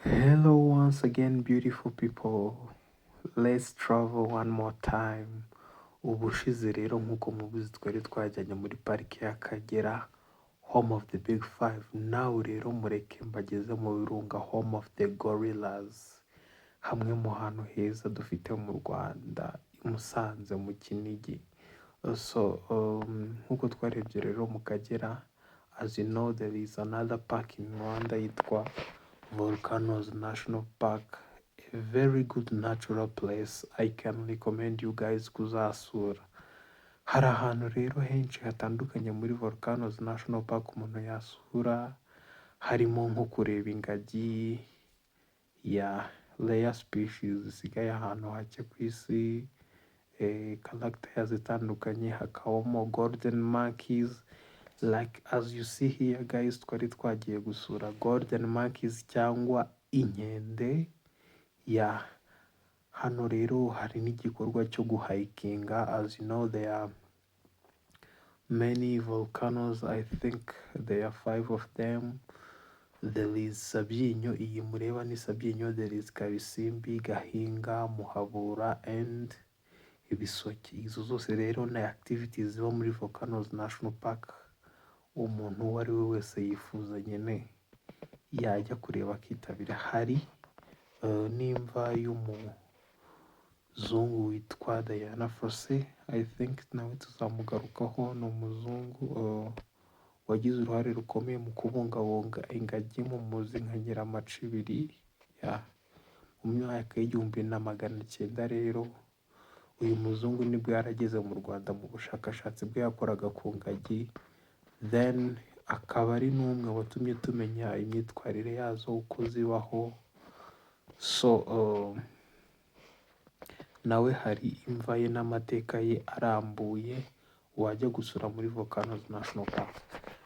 Hello, once again, beautiful people. Let's travel one more time. Ubushize rero nk'uko mubizi twari twajyanye muri pariki y'Akagera, home of the big five. Nawe rero mureke mbageze mu Birunga, home of the gorillas. Hamwe mu hantu heza dufite mu Rwanda, i Musanze mu Kinigi. Nk'uko twarebye rero mu Kagera, as you know, there is another park in Rwanda yitwa Volcanoes National Park, a very good natural place. I can recommend you guys kuzasura. Hari ahantu rero henshi hatandukanye muri Volcanoes National Park umuntu yasura, harimo nko kureba ingagi ya rare species zisigaye ahantu hake ku isi, characters zitandukanye, hakabamo golden monkeys. Like as you see here guys, twari twagiye gusura golden monkeys cyangwa inkende ya hano rero hari n'igikorwa cyo guhikinga. As you know, there are many volcanoes. I think there are 5 of them. There is Sabyinyo, iyi mureba ni Sabyinyo. There is Kabisimbi, Gahinga, Muhabura and Ibisoke. Izo zose rero na activities ziba muri Volcanoes National Park umuntu uwo ari we wese yifuza nyine yajya kureba akitabira. Hari n'imva y'umuzungu witwa Diana Fossey, I think nawe tuzamugarukaho. Ni umuzungu wagize uruhare rukomeye mu kubungabunga ingagi mu muzi nka Nyiramacibiri mu myaka y'1900. Rero uyu muzungu nibwo yarageze mu Rwanda mu bushakashatsi bwe yakoraga ku ngagi, then akaba ari n'umwe watumye tumenya imyitwarire yazo uko zibaho. Nawe hari imva ye n'amateka ye arambuye wajya gusura muri Volcanoes National Park.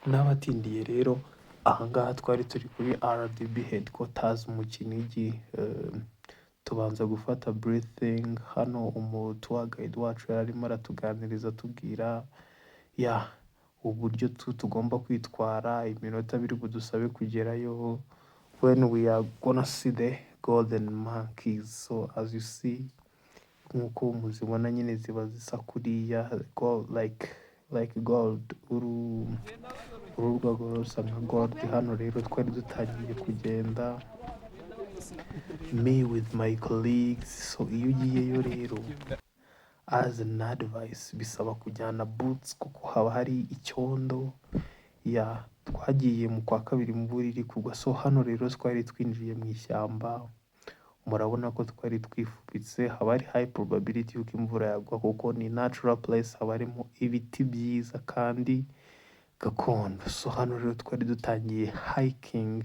N'abatindiye rero, ahangaha twari turi kuri RDB headquarters mu Kinigi. Tubanza gufata breathing. Hano tour guide wacu yarimo aratuganiriza tubwira uburyo tugomba kwitwara, iminota biri budusabe kugerayo, when we are gonna see the golden monkeys. So as you see, nk'uko muzibona nyine ziba zisa kuriya, like gold, uru rwego rusa nka gold. Hano rero twari dutangiye kugenda, me with my colleagues. So iyo ugiyeyo rero, as an advice, bisaba kujyana boots kuko haba hari icyondo. Twagiye mu kwa kabiri imvura iri kugwa. So hano rero twari twinjiye mu ishyamba, murabona ko twari twifubitse. Haba hari high probability yuko imvura yagwa kuko ni natural place, haba harimo ibiti byiza kandi gakondo. So hano rero twari dutangiye hiking.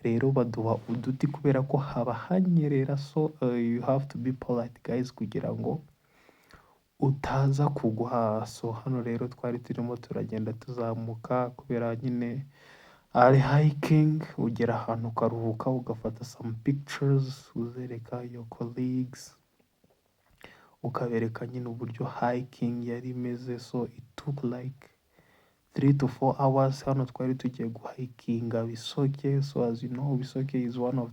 Rero baduha uduti kubera ko haba hanyerera. So you have to be polite guys kugira ngo utaza kugwa. So hano rero twari turimo turagenda tuzamuka kubera nyine ari hiking. Ugera ahantu ukaruhuka ugafata some pictures uzereka your colleagues, ukabereka nyine uburyo hiking yari imeze. So it took like 3 to 4 hours. Hano twari tugiye guhikinga Bisoke. So as you know, Bisoke is one of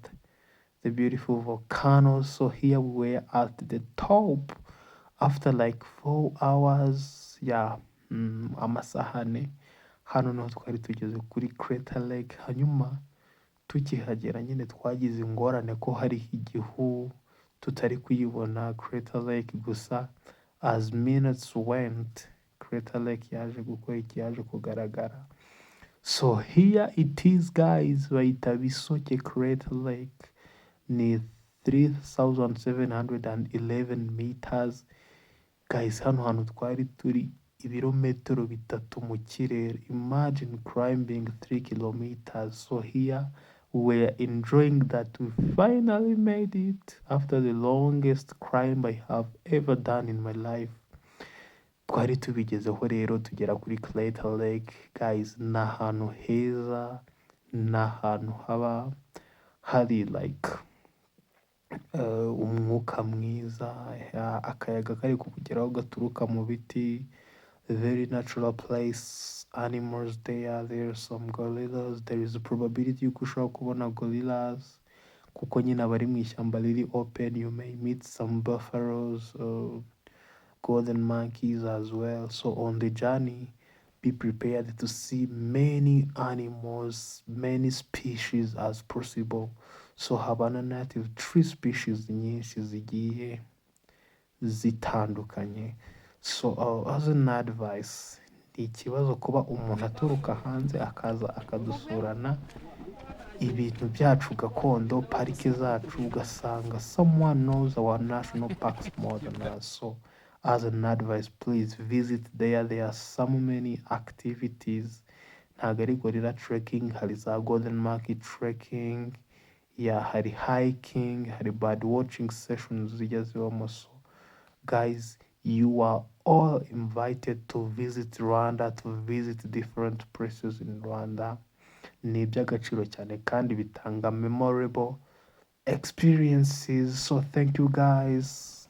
the beautiful volcanoes. So here we were at the top after like 4 hours. Amasahane. Hano naho twari tugeze kuri Crater Lake. Hanyuma tukihagera nyine twagize ingorane ko hari igihu tutari kuyibona Crater Lake gusa. As minutes went, Crater Lake yaje gukora iki, yaje kugaragara. So here it is guys, bayita Bisoke Crater Lake. Ni 3,711 meters. Guys, hano hantu twari turi ibirometero 3 mu kirere. Imagine climbing 3 kilometers. So here we're enjoying that we finally made it after the longest climb I have ever done in my life. Twari tubigezeho rero tugera kuri Crater Lake. Guys, ni ahantu heza, ni ahantu haba hari like umwuka mwiza, akayaga kari kukugeraho gaturuka mu biti. Very natural place, animals there are some gorillas. There is a probability yuko ushobora kubona gorillas kuko nyine aba ari mu ishyamba riri open. You may meet some buffaloes, golden monkeys as well. So on the journey, be prepared to see many animals, many species as possible. So habana native tree species nyinshi zigiye zitandukanye. So as an advice, ni ikibazo kuba umuntu aturuka hanze akaza akadusurana ibintu byacu gakondo, parike zacu, ugasanga someone knows our national parks more than us. So as an advice, please visit there. There are so many activities. Ntabwo ari gorilla trekking, hari za golden monkey trekking, hari hiking, hari bird watching sessions zijya zibamo. So guys, you are all invited to visit Rwanda, to visit different places in Rwanda. Ni iby'agaciro cyane kandi bitanga memorable experiences. So thank you guys.